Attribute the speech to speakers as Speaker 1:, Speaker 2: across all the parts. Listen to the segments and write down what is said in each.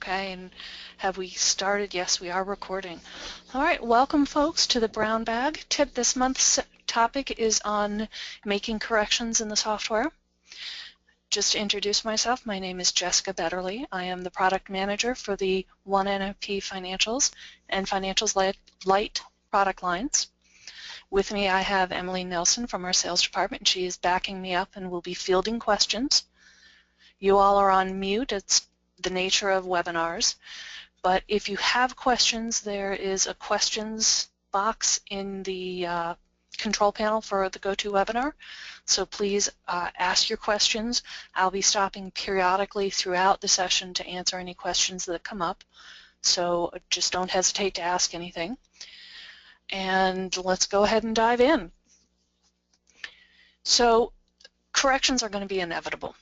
Speaker 1: Okay, and have we started? Yes, we are recording. All right, welcome folks to the Brown Bag Tip. This month's topic is on making corrections in the software. Just to introduce myself, my name is Jessica Betterly. I am the product manager for the OneNFP Financials and Financials Lite product lines. With me I have Emily Nelson from our sales department, and she is backing me up and will be fielding questions. You all are on mute. It's the nature of webinars, but if you have questions, there is a questions box in the control panel for the GoToWebinar, so please ask your questions. I'll be stopping periodically throughout the session to answer any questions that come up, so just don't hesitate to ask anything. And let's go ahead and dive in. So corrections are going to be inevitable.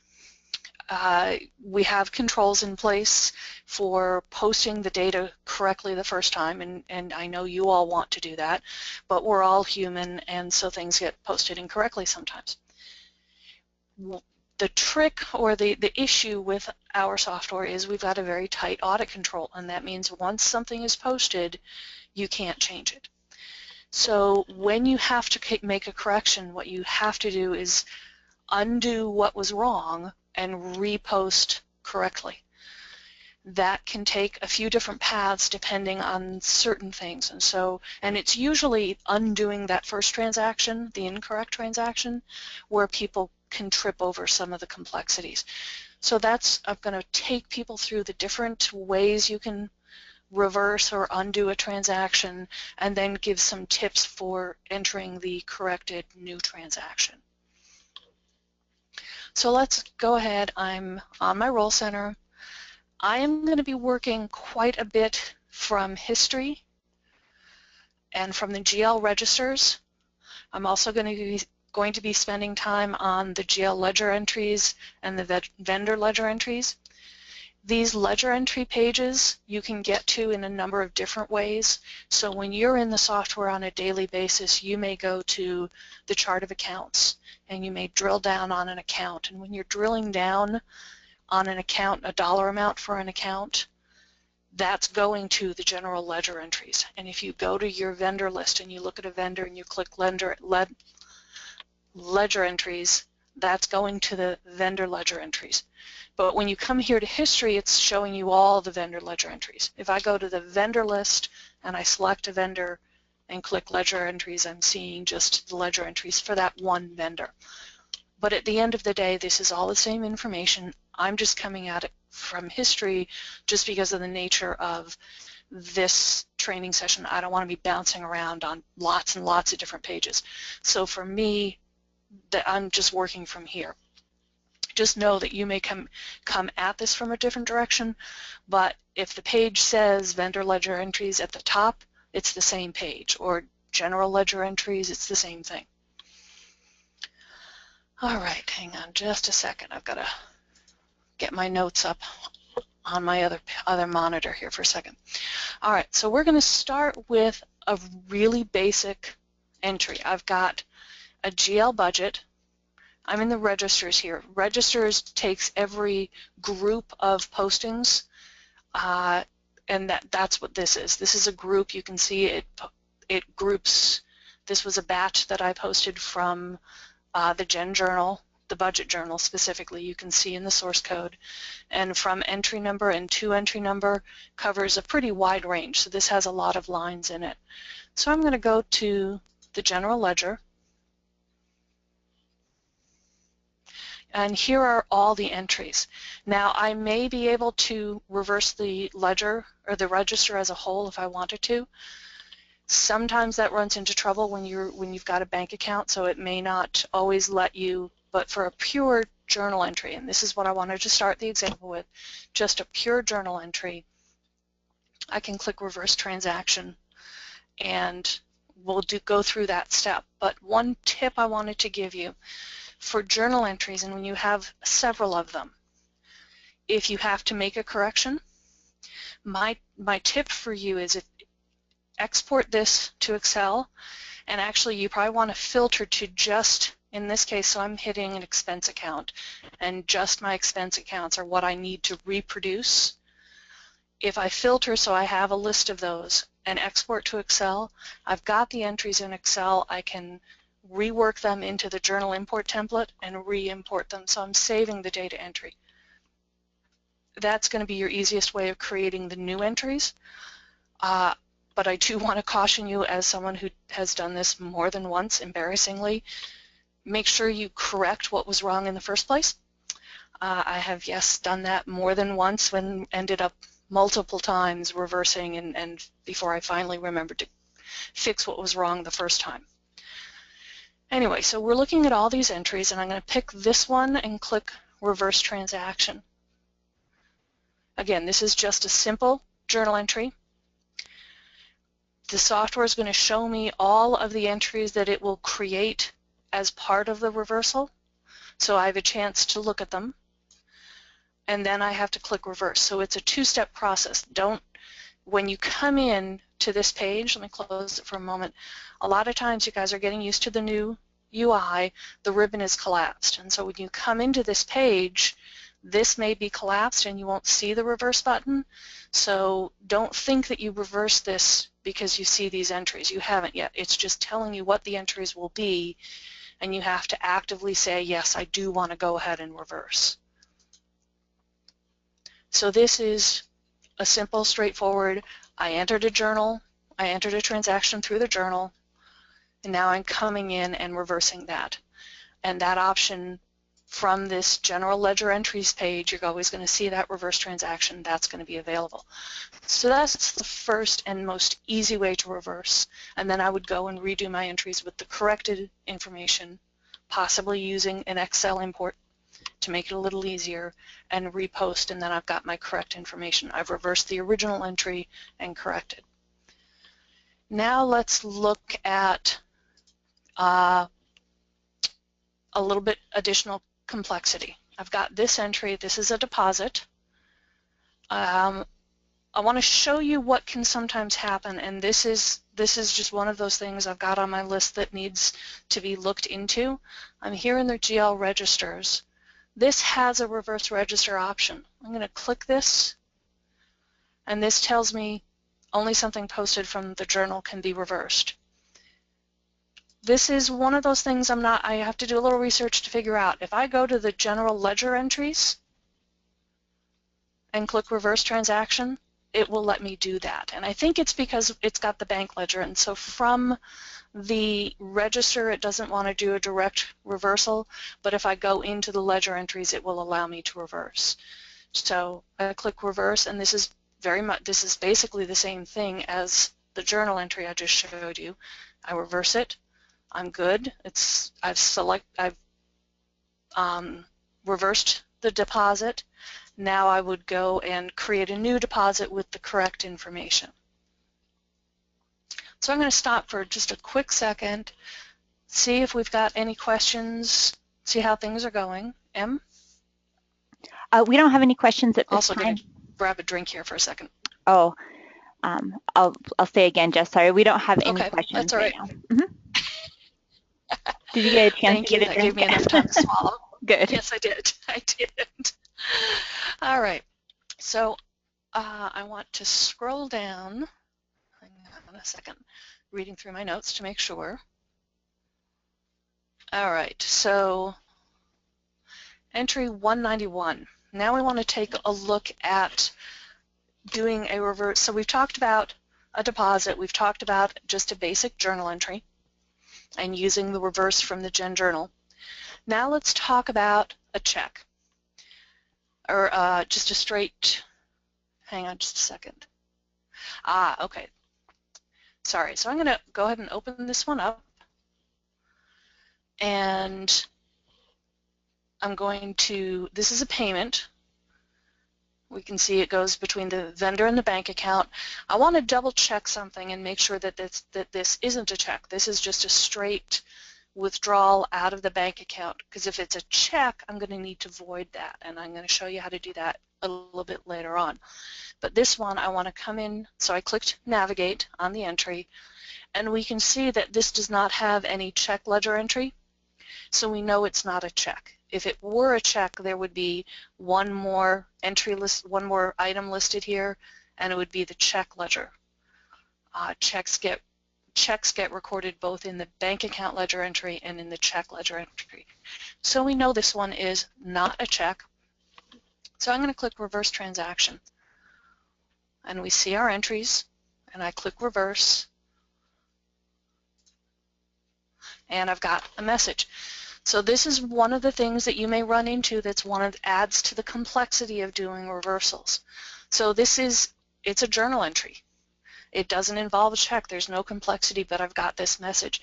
Speaker 1: We have controls in place for posting the data correctly the first time, and I know you all want to do that, but we're all human, and so things get posted incorrectly sometimes. The trick or the issue with our software is we've got a very tight audit control, and that means once something is posted, you can't change it. So when you have to make a correction, what you have to do is undo what was wrong and repost correctly. That can take a few different paths depending on certain things, and it's usually undoing that first transaction, the incorrect transaction, where people can trip over some of the complexities. So I'm going to take people through the different ways you can reverse or undo a transaction, and then give some tips for entering the corrected new transaction. So let's go ahead. I'm on my Role Center. I am going to be working quite a bit from history and from the GL registers. I'm also going to be spending time on the GL ledger entries and the vendor ledger entries. These ledger entry pages you can get to in a number of different ways. So when you're in the software on a daily basis, you may go to the chart of accounts and you may drill down on an account. And when you're drilling down on an account, a dollar amount for an account, that's going to the general ledger entries. And if you go to your vendor list and you look at a vendor and you click ledger entries, that's going to the vendor ledger entries. But when you come here to history, it's showing you all the vendor ledger entries. If I go to the vendor list and I select a vendor and click ledger entries, I'm seeing just the ledger entries for that one vendor. But at the end of the day, this is all the same information. I'm just coming at it from history just because of the nature of this training session. I don't want to be bouncing around on lots and lots of different pages. So for me, I'm just working from here. Just know that you may come at this from a different direction, but if the page says vendor ledger entries at the top, it's the same page, or general ledger entries, it's the same thing. All right, hang on just a second. I've got to get my notes up on my other monitor here for a second. All right, so we're going to start with a really basic entry. I've got a GL budget. I'm in the registers here. Registers takes every group of postings, and that's what this is. This is a group. You can see it groups. This was a batch that I posted from the Gen Journal, the budget journal specifically. You can see in the source code, and from entry number and to entry number covers a pretty wide range. So this has a lot of lines in it. So I'm going to go to the general ledger. And here are all the entries. Now I may be able to reverse the ledger or the register as a whole if I wanted to. Sometimes that runs into trouble when you've got a bank account, so it may not always let you, but for a pure journal entry, and this is what I wanted to start the example with, just a pure journal entry, I can click reverse transaction and we'll go through that step. But one tip I wanted to give you for journal entries, and when you have several of them, if you have to make a correction, my tip for you is export this to Excel, and actually you probably want to filter to just, in this case, so I'm hitting an expense account, and just my expense accounts are what I need to reproduce. if I filter so I have a list of those and export to Excel, I've got the entries in Excel. I can rework them into the journal import template and re-import them, so I'm saving the data entry. That's going to be your easiest way of creating the new entries. But I do want to caution you, as someone who has done this more than once, embarrassingly, make sure you correct what was wrong in the first place. I have, yes, done that more than once, when ended up multiple times reversing and before I finally remembered to fix what was wrong the first time. Anyway, so we're looking at all these entries, and I'm going to pick this one and click Reverse Transaction. Again, this is just a simple journal entry. The software is going to show me all of the entries that it will create as part of the reversal, so I have a chance to look at them. And then I have to click reverse. So it's a two-step process. When you come in to this page, let me close it for a moment, a lot of times you guys are getting used to the new UI, the ribbon is collapsed. And so when you come into this page, this may be collapsed and you won't see the reverse button. So don't think that you reverse this because you see these entries. You haven't yet. It's just telling you what the entries will be, and you have to actively say, yes, I do want to go ahead and reverse. So this is a simple, straightforward, I entered a journal, I entered a transaction through the journal, and now I'm coming in and reversing that. And that option from this general ledger entries page, you're always going to see that reverse transaction, that's going to be available. So that's the first and most easy way to reverse. And then I would go and redo my entries with the corrected information, possibly using an Excel import to make it a little easier, and repost, and then I've got my correct information. I've reversed the original entry and corrected. Now let's look at a little bit additional complexity. I've got this entry. This is a deposit. I want to show you what can sometimes happen, and this is just one of those things I've got on my list that needs to be looked into. I'm here in the GL registers. This has a reverse register option. I'm going to click this, and this tells me only something posted from the journal can be reversed. This is one of those things I have to do a little research to figure out. If I go to the general ledger entries and click reverse transaction, it will let me do that. And I think it's because it's got the bank ledger, and so from the register it doesn't want to do a direct reversal, but if I go into the ledger entries it will allow me to reverse. So I click reverse, and this is basically the same thing as the journal entry I just showed you. I reverse it, I'm good. I've reversed the deposit. Now I would go and create a new deposit with the correct information. So I'm going to stop for just a quick second, see if we've got any questions, see how things are going. Em?
Speaker 2: We don't have any questions at this
Speaker 1: also
Speaker 2: time.
Speaker 1: Going to grab a drink here for a second.
Speaker 2: Oh, I'll say again, Jess, sorry, we don't have any questions
Speaker 1: that's all right
Speaker 2: now. Did you get a chance
Speaker 1: Thank
Speaker 2: to
Speaker 1: you.
Speaker 2: get a drink?
Speaker 1: That gave me enough time to swallow.
Speaker 2: Good.
Speaker 1: Yes, I did. I did. All right. So I want to scroll down. Hang on a second. Reading through my notes to make sure. All right. So entry 191. Now we want to take a look at doing a reverse. So we've talked about a deposit. We've talked about just a basic journal entry and using the reverse from the Gen Journal. Now let's talk about a check, or just a straight, hang on just a second. Okay. Sorry, so I'm going to go ahead and open this one up, and I'm going to, this is a payment. We can see it goes between the vendor and the bank account. I want to double check something and make sure that this isn't a check. This is just a straight withdrawal out of the bank account, because if it's a check, I'm going to need to void that, and I'm going to show you how to do that a little bit later on. But this one, I want to come in, so I clicked Navigate on the entry, and we can see that this does not have any check ledger entry, so we know it's not a check. If it were a check, there would be one more entry list, one more item listed here, and it would be the check ledger. Checks get recorded both in the bank account ledger entry and in the check ledger entry. So we know this one is not a check. So I'm going to click reverse transaction. And we see our entries, and I click reverse, and I've got a message. So this is one of the things that you may run into that's adds to the complexity of doing reversals. So it's a journal entry. It doesn't involve a check. There's no complexity, but I've got this message.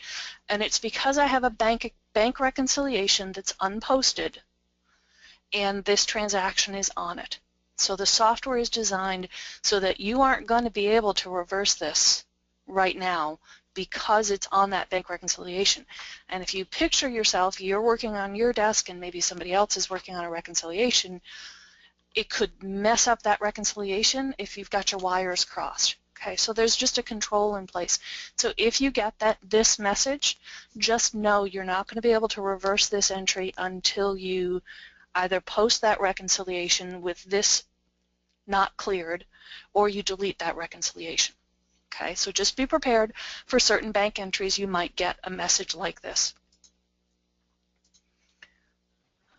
Speaker 1: And it's because I have a bank reconciliation that's unposted, and this transaction is on it. So the software is designed so that you aren't going to be able to reverse this right now because it's on that bank reconciliation. And if you picture yourself, you're working on your desk and maybe somebody else is working on a reconciliation, it could mess up that reconciliation if you've got your wires crossed. Okay, so there's just a control in place. So if you get this message, just know you're not going to be able to reverse this entry until you either post that reconciliation with this not cleared, or you delete that reconciliation. Okay, so just be prepared for certain bank entries. You might get a message like this.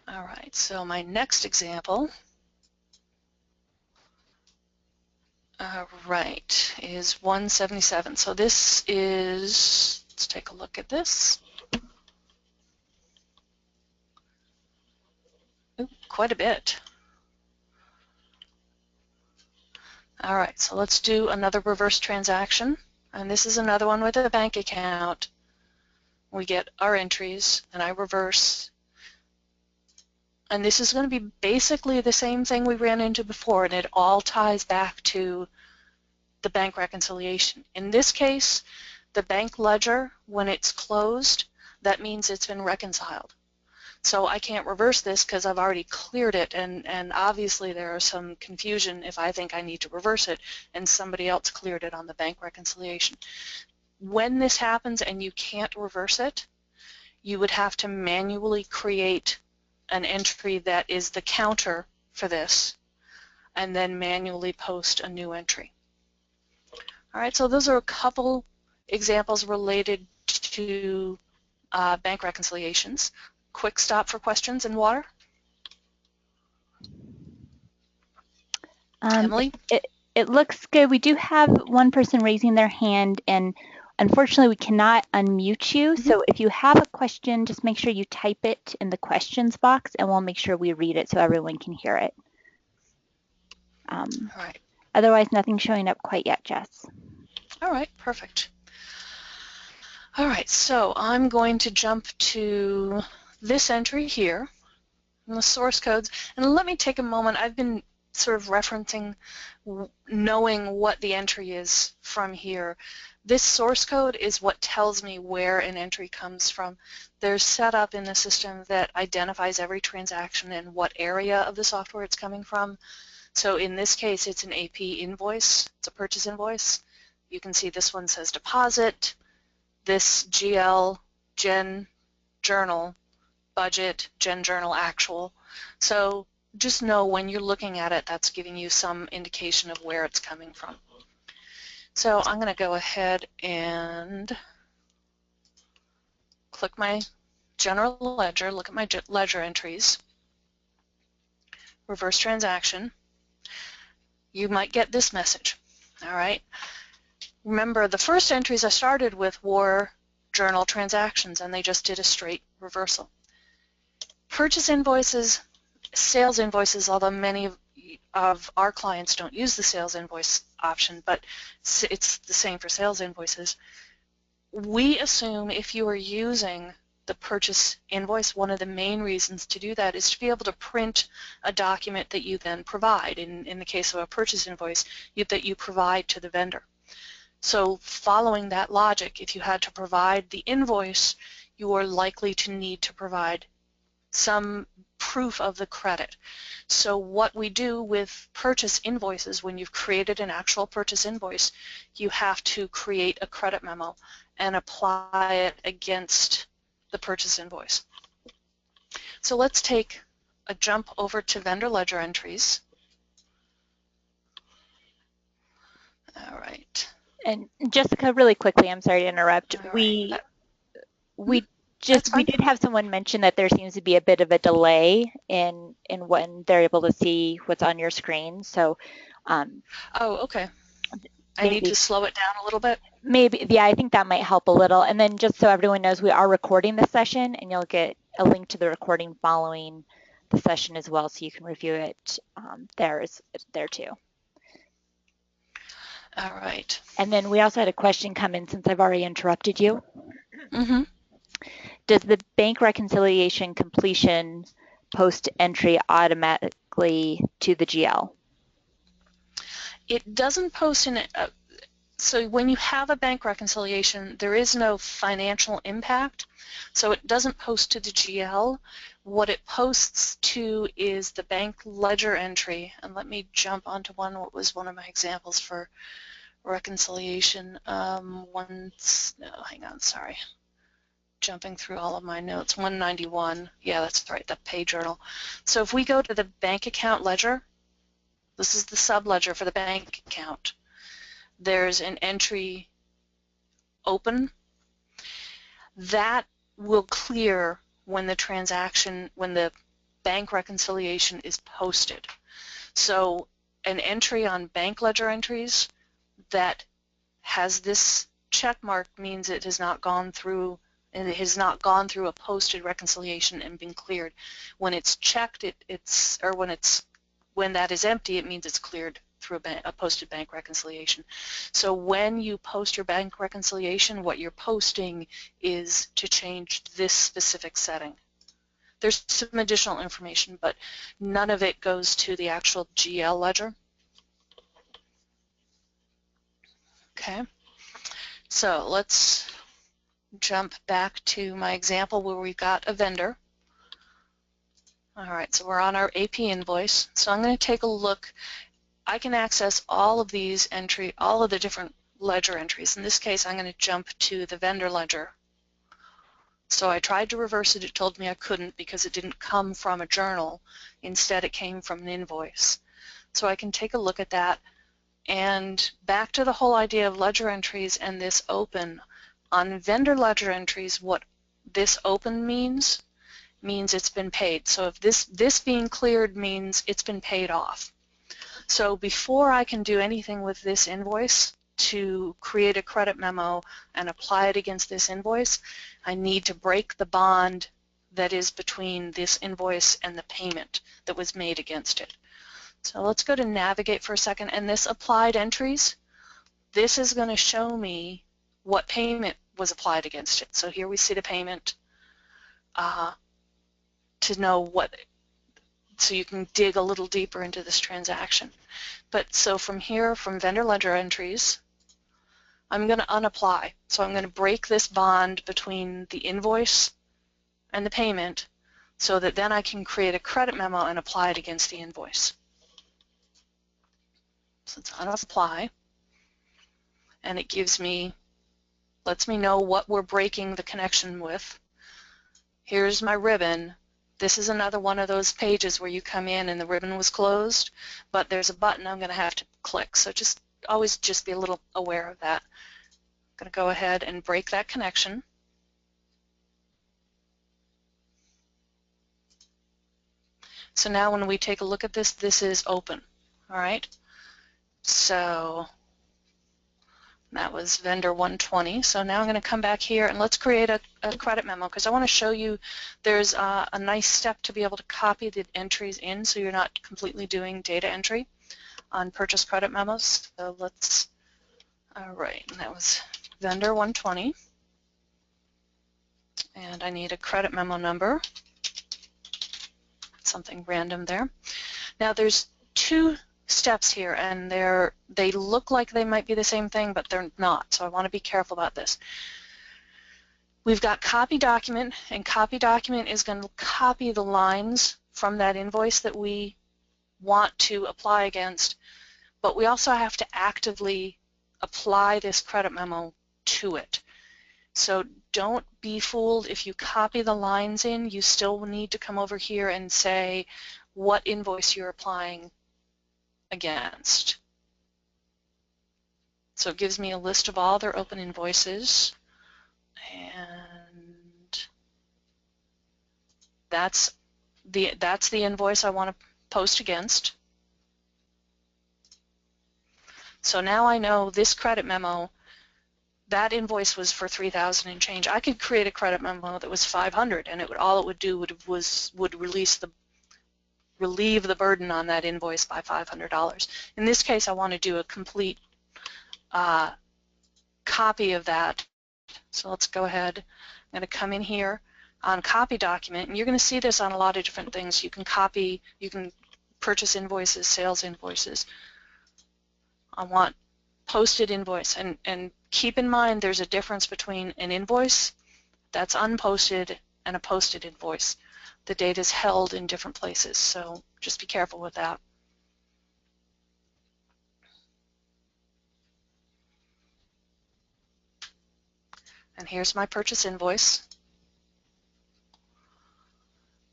Speaker 1: All right, so my next example, is 177. So this is, let's take a look at this. Ooh, quite a bit. All right, so let's do another reverse transaction. And this is another one with a bank account. We get our entries, and I reverse. And this is going to be basically the same thing we ran into before, and it all ties back to the bank reconciliation. In this case, the bank ledger, when it's closed, that means it's been reconciled. So I can't reverse this because I've already cleared it, and obviously there is some confusion if I think I need to reverse it and somebody else cleared it on the bank reconciliation. When this happens and you can't reverse it, you would have to manually create an entry that is the counter for this and then manually post a new entry. All right, so those are a couple examples related to bank reconciliations. Quick stop for questions and water. Emily?
Speaker 2: It looks good. We do have one person raising their hand, and unfortunately we cannot unmute you. So if you have a question, just make sure you type it in the questions box, and we'll make sure we read it so everyone can hear it.
Speaker 1: All right.
Speaker 2: Otherwise, nothing's showing up quite yet, Jess.
Speaker 1: All right, perfect. All right, so I'm going to jump to this entry here in the source codes, and let me take a moment. I've been sort of referencing knowing what the entry is from here. This source code is what tells me where an entry comes from. There's set up in the system that identifies every transaction and what area of the software it's coming from. So in this case, it's an AP invoice. It's a purchase invoice. You can see this one says deposit, this GL, Gen Journal, budget, Gen Journal actual. So just know when you're looking at it, that's giving you some indication of where it's coming from. So I'm going to go ahead and click my general ledger, look at my ledger entries, reverse transaction. You might get this message. All right. Remember, the first entries I started with were journal transactions, and they just did a straight reversal. Purchase invoices, sales invoices, although many of our clients don't use the sales invoice option, but it's the same for sales invoices. We assume if you are using the purchase invoice, one of the main reasons to do that is to be able to print a document that you then provide. In the case of a purchase invoice, that you provide to the vendor. So following that logic, if you had to provide the invoice, you are likely to need to provide some proof of the credit. So what we do with purchase invoices, when you've created an actual purchase invoice, you have to create a credit memo and apply it against the purchase invoice. So let's take a jump over to vendor ledger entries.
Speaker 2: And Jessica, really quickly, I'm sorry to interrupt.
Speaker 1: All right,
Speaker 2: We
Speaker 1: that's
Speaker 2: we
Speaker 1: fine.
Speaker 2: did have someone mention that there seems to be a bit of a delay in when they're able to see what's on your screen. So um,
Speaker 1: Oh, okay. I need to
Speaker 2: maybe
Speaker 1: slow it down a little bit.
Speaker 2: yeah, I think that might help a little. And then just so everyone knows, we are recording this session, and you'll get a link to the recording following the session as well, so you can review it there too.
Speaker 1: All right.
Speaker 2: And then we also had a question come in since I've already interrupted you.
Speaker 1: Mm-hmm.
Speaker 2: Does the bank reconciliation completion post entry automatically to the GL?
Speaker 1: It doesn't post in it. So when you have a bank reconciliation, there is no financial impact. So it doesn't post to the GL. What it posts to is the bank ledger entry. And let me jump onto what was one of my examples for reconciliation. Hang on, sorry. Jumping through all of my notes. 191. Yeah, that's right, the pay journal. So if we go to the bank account ledger, this is the subledger for the bank account. There's an entry open. That will clear when the bank reconciliation is posted. So an entry on bank ledger entries that has this check mark means it has not gone through a posted reconciliation and been cleared. When it's checked, when that is empty, it means it's cleared through a posted bank reconciliation. So when you post your bank reconciliation, what you're posting is to change this specific setting. There's some additional information, but none of it goes to the actual GL ledger. Okay, so let's jump back to my example where we've got a vendor. All right, so we're on our AP invoice. So I'm going to take a look. I can access all of the different ledger entries. In this case, I'm going to jump to the vendor ledger. So I tried to reverse it. It told me I couldn't because it didn't come from a journal. Instead, it came from an invoice. So I can take a look at that. And back to the whole idea of ledger entries and this open. On vendor ledger entries, what this open means it's been paid. So if this being cleared means it's been paid off. So before I can do anything with this invoice to create a credit memo and apply it against this invoice, I need to break the bond that is between this invoice and the payment that was made against it. So let's go to navigate for a second, and this applied entries, this is going to show me what payment was applied against it. So here we see the payment to know so you can dig a little deeper into this transaction. But so from here, from vendor ledger entries, I'm going to unapply. So I'm going to break this bond between the invoice and the payment so that then I can create a credit memo and apply it against the invoice. So it's unapply, and it lets me know what we're breaking the connection with. Here's my ribbon. This is another one of those pages where you come in and the ribbon was closed, but there's a button I'm going to have to click. So always be a little aware of that. I'm going to go ahead and break that connection. So now when we take a look at this, this is open. All right. So that was vendor 120. So now I'm going to come back here and let's create a credit memo because I want to show you there's a nice step to be able to copy the entries in so you're not completely doing data entry on purchase credit memos. So all right, and that was vendor 120. And I need a credit memo number. Something random there. Now there's two steps here, and they look like they might be the same thing, but they're not. So I want to be careful about this. We've got copy document, and copy document is going to copy the lines from that invoice that we want to apply against, but we also have to actively apply this credit memo to it. So don't be fooled if you copy the lines in. You still need to come over here and say what invoice you're applying against. So it gives me a list of all their open invoices, and that's the invoice I want to post against. So now I know this credit memo, that invoice was for $3,000 and change. I could create a credit memo that was $500, and all it would do would relieve the burden on that invoice by $500. In this case, I want to do a complete copy of that. So let's go ahead. I'm going to come in here on copy document, and you're going to see this on a lot of different things. You can copy, you can purchase invoices, sales invoices. I want posted invoice, and keep in mind there's a difference between an invoice that's unposted and a posted invoice. The data is held in different places, so just be careful with that. And here's my purchase invoice.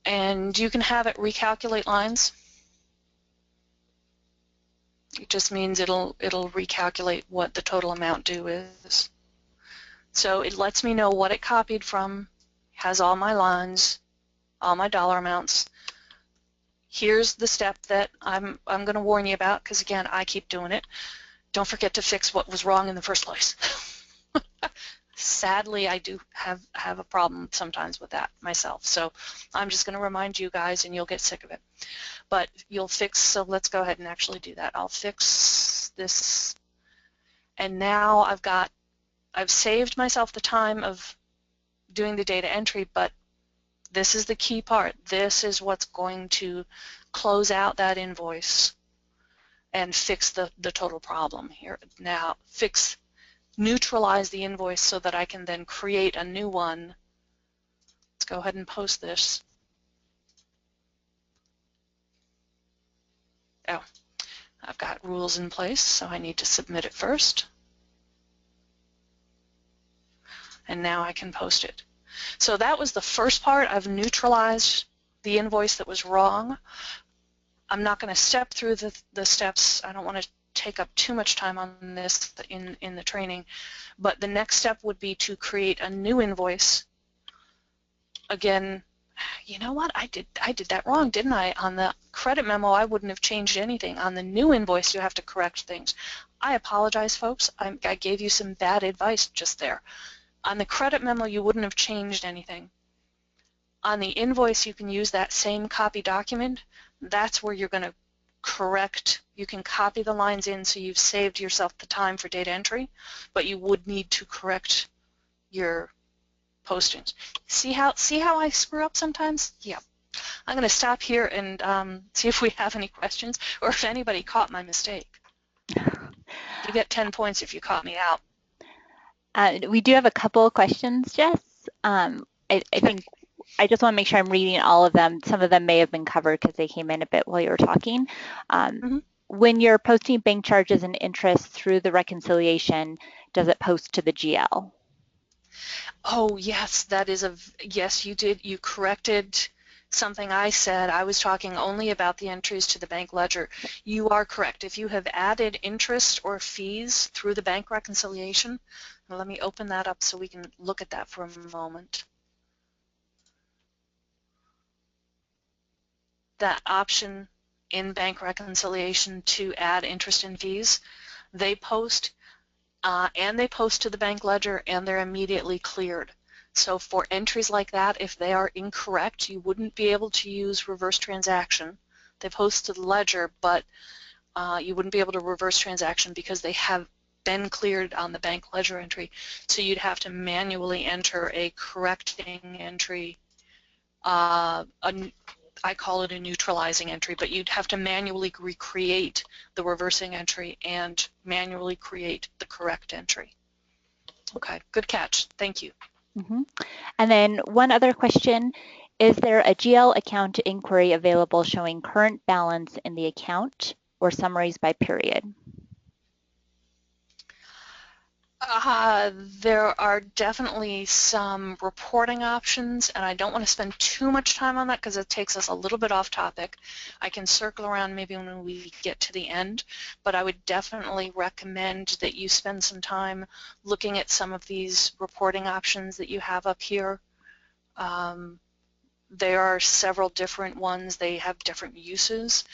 Speaker 1: And you can have it recalculate lines. It just means it'll recalculate what the total amount due is. So it lets me know what it copied from, has all my lines, all my dollar amounts. Here's the step that I'm going to warn you about, because again, I keep doing it. Don't forget to fix what was wrong in the first place. Sadly, I do have a problem sometimes with that myself. So I'm just going to remind you guys, and you'll get sick of it. But you'll fix, so let's go ahead and actually do that. I'll fix this. And now I've saved myself the time of doing the data entry, but this is the key part. This is what's going to close out that invoice and fix the total problem here. Now, neutralize the invoice so that I can then create a new one. Let's go ahead and post this. Oh, I've got rules in place, so I need to submit it first. And now I can post it. So that was the first part. I've neutralized the invoice that was wrong. I'm not going to step through the steps. I don't want to take up too much time on this in the training, but the next step would be to create a new invoice. Again, you know what? I did that wrong, didn't I? On the credit memo, I wouldn't have changed anything. On the new invoice, you have to correct things. I apologize, folks. I gave you some bad advice just there. On the credit memo, you wouldn't have changed anything. On the invoice, you can use that same copy document. That's where you're going to correct. You can copy the lines in so you've saved yourself the time for data entry, but you would need to correct your postings. See how I screw up sometimes? Yeah. I'm going to stop here and see if we have any questions or if anybody caught my mistake. You get 10 points if you caught me out.
Speaker 2: We do have a couple of questions, Jess. I think I just want to make sure I'm reading all of them. Some of them may have been covered because they came in a bit while you were talking. When you're posting bank charges and interest through the reconciliation, does it post to the GL?
Speaker 1: Oh, yes, yes, you did. You corrected something I said. I was talking only about the entries to the bank ledger. You are correct. If you have added interest or fees through the bank reconciliation, let me open that up so we can look at that for a moment. That option in bank reconciliation to add interest and fees, they post and they post to the bank ledger and they're immediately cleared. So for entries like that, if they are incorrect, you wouldn't be able to use reverse transaction. They post to the ledger, but you wouldn't be able to reverse transaction because they have been cleared on the bank ledger entry. So you'd have to manually enter a correcting entry, I call it a neutralizing entry, but you'd have to manually recreate the reversing entry and manually create the correct entry. Okay, good catch. Thank you.
Speaker 2: And then one other question, is there a GL account inquiry available showing current balance in the account or summaries by period?
Speaker 1: There are definitely some reporting options, and I don't want to spend too much time on that because it takes us a little bit off topic. I can circle around maybe when we get to the end, but I would definitely recommend that you spend some time looking at some of these reporting options that you have up here. There are several different ones. They have different uses,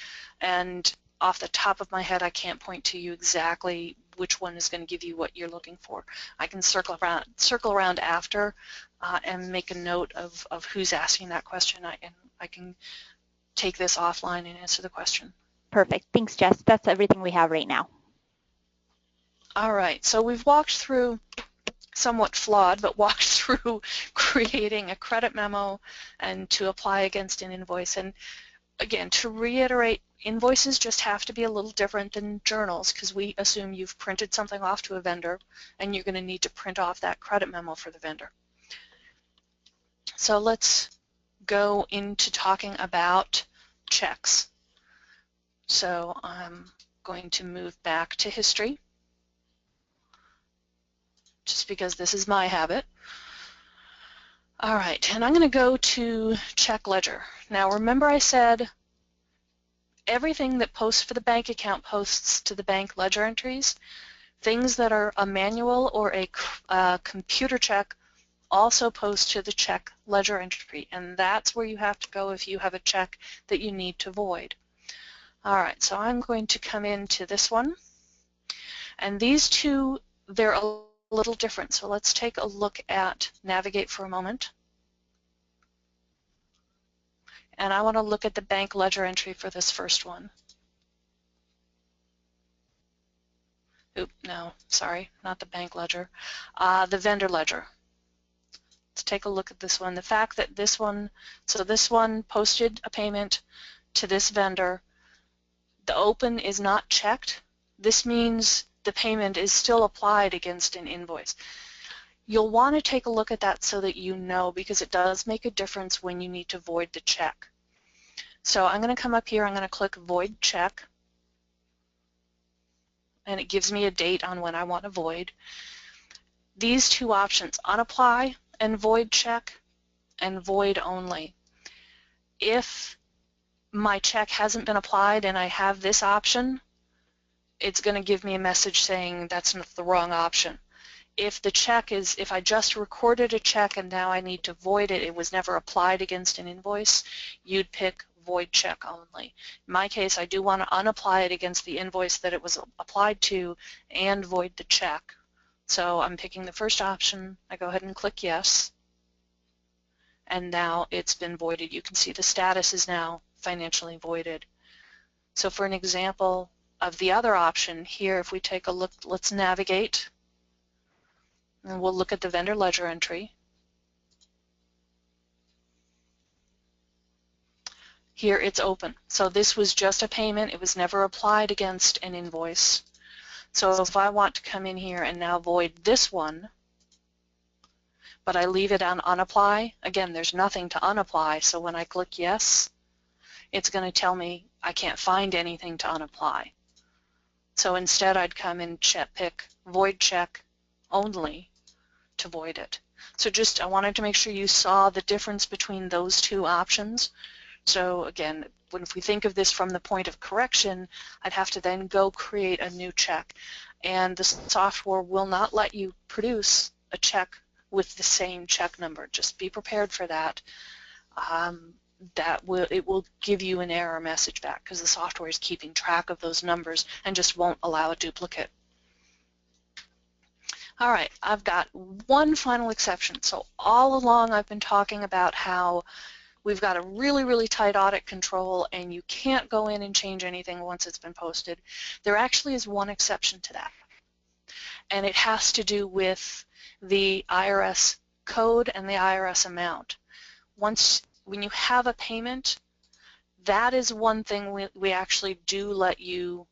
Speaker 1: and off the top of my head, I can't point to you exactly which one is going to give you what you're looking for. I can circle around after and make a note of who's asking that question. I can take this offline and answer the question.
Speaker 2: Perfect. Thanks, Jess. That's everything we have right now.
Speaker 1: All right. So we've walked through, somewhat flawed, but walked through creating a credit memo and to apply against an invoice. And again, to reiterate, invoices just have to be a little different than journals because we assume you've printed something off to a vendor and you're going to need to print off that credit memo for the vendor. So let's go into talking about checks. So I'm going to move back to history just because this is my habit. All right, and I'm going to go to check ledger. Now remember I said everything that posts for the bank account posts to the bank ledger entries. Things that are a manual or a computer check also post to the check ledger entry, and that's where you have to go if you have a check that you need to void. All right, so I'm going to come into this one, and these two, they're a little different. So let's take a look at Navigate for a moment. And I want to look at the bank ledger entry for this first one. Oop, no, sorry, not the bank ledger. The vendor ledger. Let's take a look at this one. The fact that this one, so this one posted a payment to this vendor, the open is not checked. This means the payment is still applied against an invoice. You'll want to take a look at that so that you know, because it does make a difference when you need to void the check. So I'm going to come up here, I'm going to click Void Check, and it gives me a date on when I want to void. These two options, unapply and void check, and void only. If my check hasn't been applied and I have this option, it's going to give me a message saying that's the wrong option. If the check is, if I just recorded a check and now I need to void it, it was never applied against an invoice, you'd pick void check only. In my case, I do want to unapply it against the invoice that it was applied to and void the check. So I'm picking the first option. I go ahead and click yes. And now it's been voided. You can see the status is now financially voided. So for an example of the other option here, if we take a look, let's navigate, and we'll look at the vendor ledger entry. Here it's open. So this was just a payment. It was never applied against an invoice. So if I want to come in here and now void this one, but I leave it on unapply, again, there's nothing to unapply, so when I click yes, it's going to tell me I can't find anything to unapply. So instead I'd come and pick void check only to void it. So just, I wanted to make sure you saw the difference between those two options. So again, if we think of this from the point of correction, I'd have to then go create a new check. And the software will not let you produce a check with the same check number. Just be prepared for that. It will give you an error message back because the software is keeping track of those numbers and just won't allow a duplicate. All right, I've got one final exception. So all along I've been talking about how we've got a really, really tight audit control and you can't go in and change anything once it's been posted. There actually is one exception to that, and it has to do with the IRS code and the IRS amount. When you have a payment, that is one thing we actually do let you,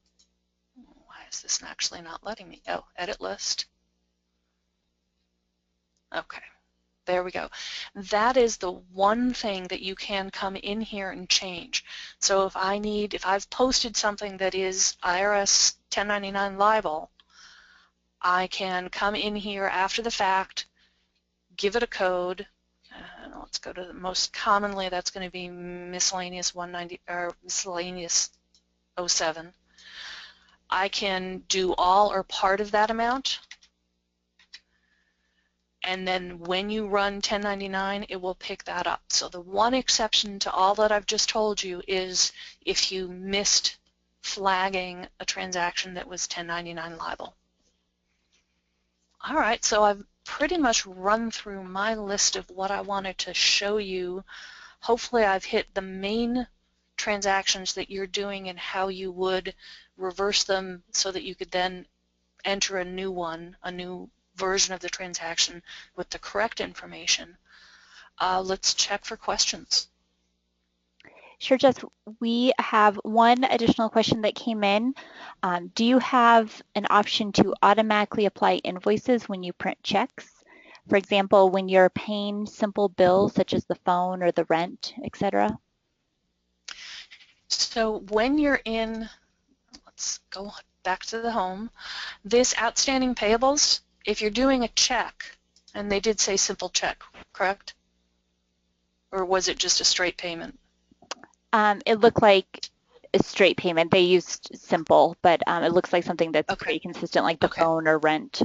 Speaker 1: why is this actually not letting me? Oh, edit list. Okay. There we go. That is the one thing that you can come in here and change. So if I've posted something that is IRS 1099 liable, I can come in here after the fact, give it a code. Let's go to the most commonly, that's going to be miscellaneous 190 or miscellaneous 07. I can do all or part of that amount, and then when you run 1099, it will pick that up. So the one exception to all that I've just told you is if you missed flagging a transaction that was 1099 liable. All right, so I've pretty much run through my list of what I wanted to show you. Hopefully I've hit the main transactions that you're doing and how you would reverse them so that you could then enter a new one, a new version of the transaction with the correct information. Let's check for questions.
Speaker 2: Sure, Jess. We have one additional question that came in. Do you have an option to automatically apply invoices when you print checks? For example, when you're paying simple bills such as the phone or the rent, etc.?
Speaker 1: So when you're in, let's go back to the home, this outstanding payables, if you're doing a check, and they did say simple check, correct? Or was it just a straight payment?
Speaker 2: It looked like a straight payment. They used simple, but it looks like something that's pretty consistent, like the phone or rent.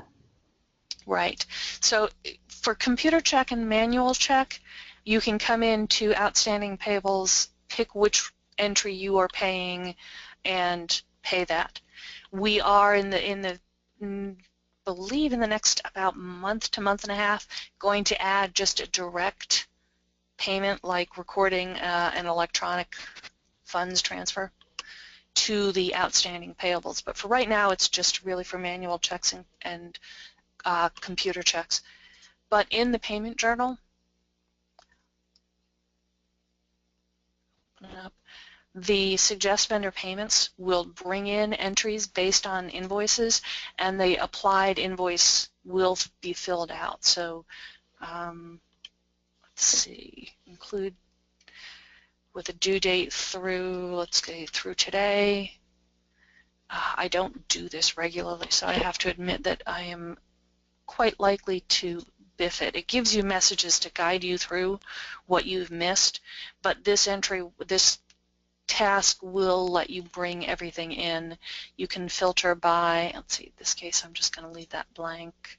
Speaker 1: Right. So for computer check and manual check, you can come into outstanding payables, pick which entry you are paying, and pay that. We are believe in the next about month to month and a half going to add just a direct payment like recording an electronic funds transfer to the outstanding payables. But for right now, it's just really for manual checks and computer checks. But in the payment journal, the suggest vendor payments will bring in entries based on invoices, and the applied invoice will be filled out. So let's see, include with a due date through, let's say, through today. I don't do this regularly, so I have to admit that I am quite likely to biff it. It gives you messages to guide you through what you've missed, but this entry, this task will let you bring everything in. You can filter by, let's see, in this case I'm just going to leave that blank.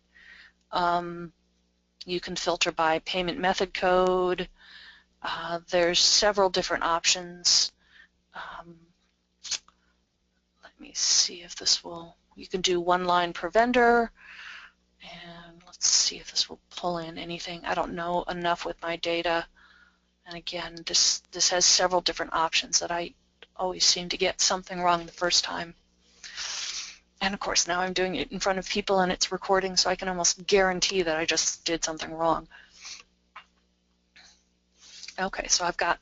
Speaker 1: You can filter by payment method code. There's several different options. Let me see if this will, you can do one line per vendor, and let's see if this will pull in anything. I don't know enough with my data. And again, this has several different options that I always seem to get something wrong the first time. And of course, now I'm doing it in front of people and it's recording, so I can almost guarantee that I just did something wrong. Okay, so I've got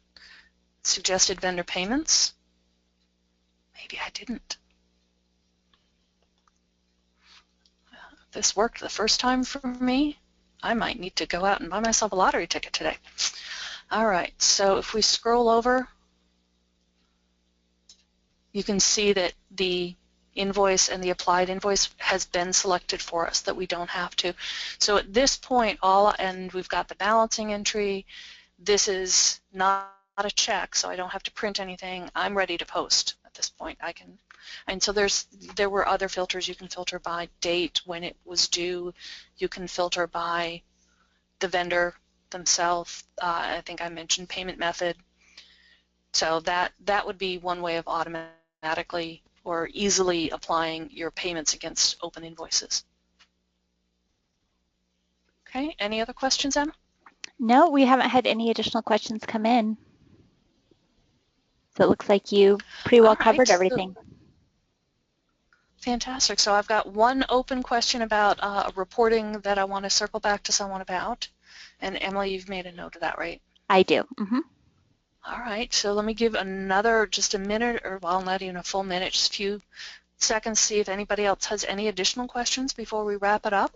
Speaker 1: suggested vendor payments. Maybe I didn't. If this worked the first time for me, I might need to go out and buy myself a lottery ticket today. All right, so if we scroll over, you can see that the invoice and the applied invoice has been selected for us, that we don't have to. So at this point, and we've got the balancing entry. This is not a check, so I don't have to print anything. I'm ready to post at this point. I can, and so there were other filters. You can filter by date, when it was due. You can filter by the vendor themselves. I think I mentioned payment method. So that would be one way of automatically or easily applying your payments against open invoices. Okay, any other questions, Em?
Speaker 2: No, we haven't had any additional questions come in. So it looks like you pretty well covered everything.
Speaker 1: Fantastic. So I've got one open question about a reporting that I want to circle back to someone about. And Emily, you've made a note of that, right?
Speaker 2: I do. Mm-hmm.
Speaker 1: All right, so let me give just a minute, or well, not even a full minute, just a few seconds, see if anybody else has any additional questions before we wrap it up.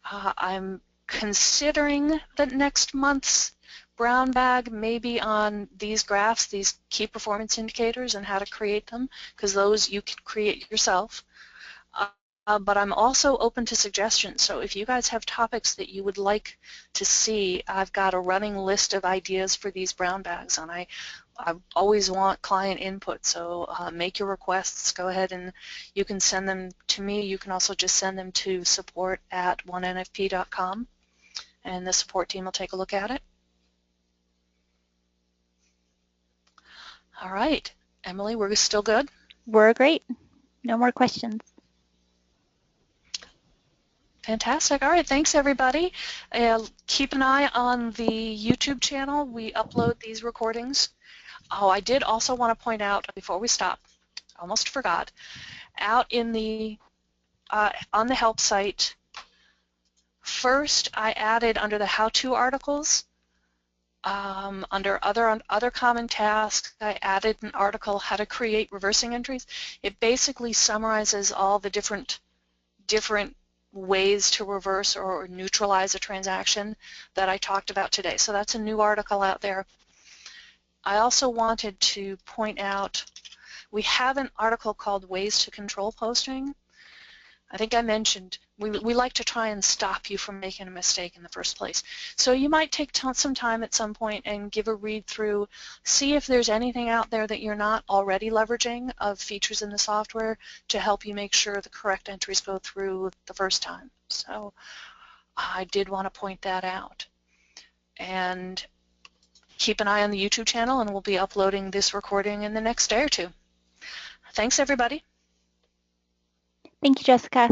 Speaker 1: I'm considering that next month's brown bag may be on these graphs, these key performance indicators, and how to create them, because those you can create yourself. but I'm also open to suggestions. So if you guys have topics that you would like to see, I've got a running list of ideas for these brown bags, and I always want client input. So make your requests. Go ahead and you can send them to me. You can also just send them to support@onenfp.com, and the support team will take a look at it. All right, Emily, we're still good?
Speaker 2: We're great. No more questions.
Speaker 1: Fantastic. All right, thanks everybody. Keep an eye on the YouTube channel. We upload these recordings. Oh, I did also want to point out before we stop, almost forgot, out in the on the help site, first I added under the how-to articles, under other common tasks, I added an article, how to create reversing entries. It basically summarizes all the different ways to reverse or neutralize a transaction that I talked about today. So that's a new article out there. I also wanted to point out we have an article called Ways to Control Posting. I think I mentioned we like to try and stop you from making a mistake in the first place. So you might take some time at some point and give a read through, see if there's anything out there that you're not already leveraging of features in the software to help you make sure the correct entries go through the first time. So I did want to point that out. And keep an eye on the YouTube channel, and we'll be uploading this recording in the next day or two. Thanks, everybody.
Speaker 2: Thank you, Jessica.